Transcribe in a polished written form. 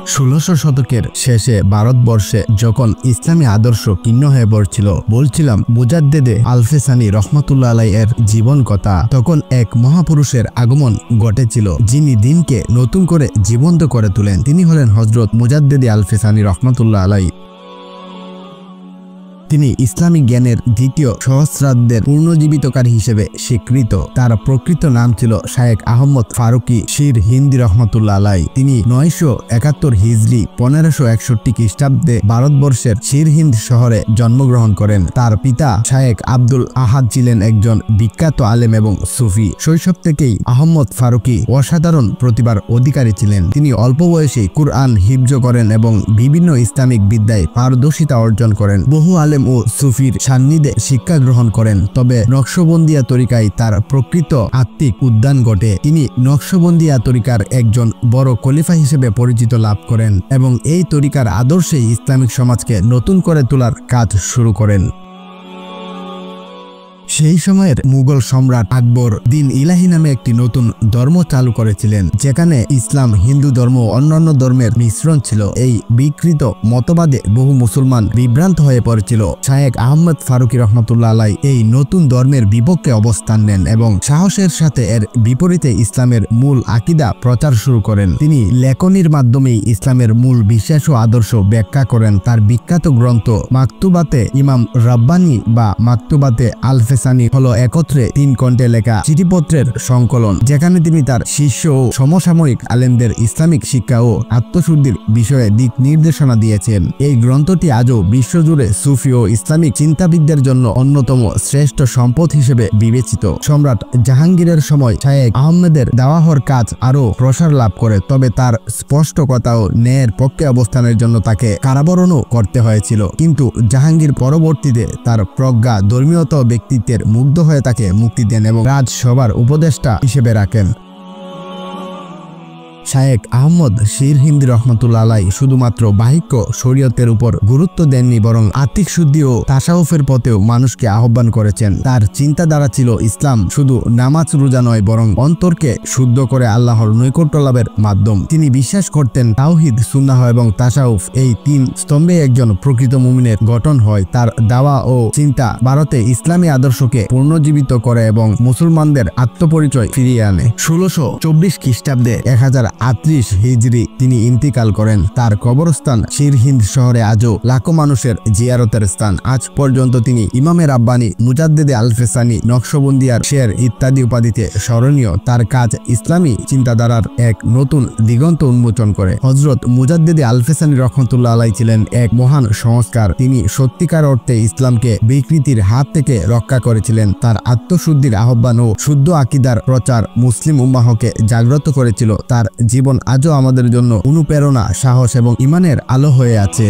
16শো শতকের শেষে ভারতবর্ষে যখন ইসলামী আদর্শ ক্ষীণ হয়ে পড়ছিল, বলছিলাম মুজাদ্দেদে আলফেসানি রহমাতুল্লাহ আলাইহি এর জীবন কথা, তখন এক মহাপুরুষের আগমন ঘটেছিল যিনি দিনকে নতুন করে জীবন্ত করে তোলেন। তিনি হলেন হযরত মুজাদ্দেদে আলফেসানি রহমাতুল্লাহ আলাইহি। তিনি ইসলামিক জ্ঞানের দ্বিতীয় সহস্রাব্দের পুনর্জীবিতকারী হিসেবে স্বীকৃত। তার প্রকৃত নাম ছিল শায়েখ আহমদ ফারুকি শির হিন্দি রহমাতুল্লাহ আলাইহি। তিনি 971 হিজরি 1561 খ্রিস্টাব্দে ভারতবর্ষের শিরহিন্দ শহরে জন্মগ্রহণ করেন। তার পিতা শায়েখ আব্দুল আহাদ ছিলেন একজন বিখ্যাত আলেম এবং সুফি। শৈশব থেকেই আহমদ ফারুকি অসাধারণ প্রতিভার অধিকারী ছিলেন। তিনি অল্প বয়সেই কুরআন হিফজ করেন এবং বিভিন্ন ইসলামিক বিদ্যায় পারদর্শিতা অর্জন করেন। বহু আলেম ও সুফির সান্নিধ্যে শিক্ষা গ্রহণ করেন, তবে নকশবন্দিয়া তরিকায় তার প্রকৃত আত্মিক উত্থান ঘটে। তিনি নকশবন্দিয়া তরিকার একজন বড় খলিফা হিসেবে পরিচিত লাভ করেন এবং এই তরিকার আদর্শে ইসলামিক সমাজকে নতুন করে তোলার কাজ শুরু করেন। সেই সময়ের মুঘল সম্রাট আকবর দিন ইলাহি নামে একটি নতুন ধর্ম চালু করেছিলেন, যেখানে ইসলাম, হিন্দু ধর্ম ও অন্যান্য ধর্মের মিশ্রণ ছিল। এই বিকৃত মতবাদে বহু মুসলমান বিভ্রান্ত হয়ে পড়েছিল। শায়েখ আহমদ ফারুকি রহমাতুল্লাহ আলাইহি এই নতুন ধর্মের বিপক্ষে অবস্থান নেন এবং সাহসের সাথে এর বিপরীতে ইসলামের মূল আকীদা প্রচার শুরু করেন। তিনি লেখনির মাধ্যমেই ইসলামের মূল বিশ্বাস ও আদর্শ ব্যাখ্যা করেন। তার বিখ্যাত গ্রন্থ মাকতুবাতে ইমাম রাব্বানি বা মাকতুবাতে আলফেসানি হলো একত্রে 3 কণ্ঠে লেখা চিঠিপত্রের সংকলন, যেখানে তিনি তার শিষ্য ও সমসাময়িক আলেমদের ইসলামিক শিক্ষা ও আত্মশুদ্ধির বিষয়ে দিক নির্দেশনা দিয়েছেন। এই গ্রন্থটি আজও বিশ্বজুড়ে সুফি ও ইসলামিক চিন্তাবিদদের জন্য অন্যতম শ্রেষ্ঠ সম্পদ হিসেবে বিবেচিত। সম্রাট জাহাঙ্গীরের সময় শায়েখ আহমেদের দাওয়াহর কাজ আরও প্রসার লাভ করে, তবে তার স্পষ্ট কথা ও ন্যায়ের পক্ষে অবস্থানের জন্য তাকে কারাবরণও করতে হয়েছিল। কিন্তু জাহাঙ্গীর পরবর্তীতে তার প্রজ্ঞা, ধর্মীয়তা ও ব্যক্তিত্বের মুগ্ধ হয়ে তাকে মুক্তি দেন এবং রাজসভার উপদেষ্টা হিসেবে রাখেন। শায়েখ আহমদ শির হিন্দি রহমাতুল্লাহ আলাইহি শুধুমাত্র বাহিক্য শরীয়তের উপর গুরুত্ব দেননি, বরং আত্মিক শুদ্ধি ও তাসাউফের পথেও মানুষকে আহ্বান করেছেন। তার চিন্তাধারা ছিল ইসলাম শুধু নামাজ রোজা নয়, বরং অন্তরকে শুদ্ধ করে আল্লাহর নৈকট্য লাভের মাধ্যম। তিনি বিশ্বাস করতেন তাওহীদ, সুন্নাহ এবং তাসাউফ এই 3 স্তম্ভে একজন প্রকৃত মুমিনের গঠন হয়। তার দাওয়া ও চিন্তা ভারতে ইসলামী আদর্শকে পুনর্জীবিত করে এবং মুসলমানদের আত্মপরিচয় ফিরিয়ে আনে। 1624 খ্রিস্টাব্দে 1038 হিজরি তিনি ইন্তিকাল করেন। তার কবরস্থান শিরহিন্দ শহরে আজও লাখো মানুষের জিয়ারতের স্থান। আজ পর্যন্ত তিনি ইমামে রাব্বানি, মুজাদ্দেদে আলফেসানি, নকশবন্দিয়ার শের ইত্যাদি উপাধিতে স্মরণীয়। তার কাজ ইসলামী চিন্তাধারার এক নতুন দিগন্ত উন্মোচন করে। হযরত মুজাদ্দেদে আলফেসানি রহমাতুল্লাহ আলাইহি ছিলেন এক মহান সংস্কার। তিনি সত্যিকার অর্থে ইসলামকে বিকৃতির হাত থেকে রক্ষা করেছিলেন। তার আত্মশুদ্ধির আহ্বান ও শুদ্ধ আকীদার প্রচার মুসলিম উম্মাহকে জাগ্রত করেছিল। তার জীবন আজও আমাদের জন্য অনুপ্রেরণা, সাহস এবং ঈমানের আলো হয়ে আছে।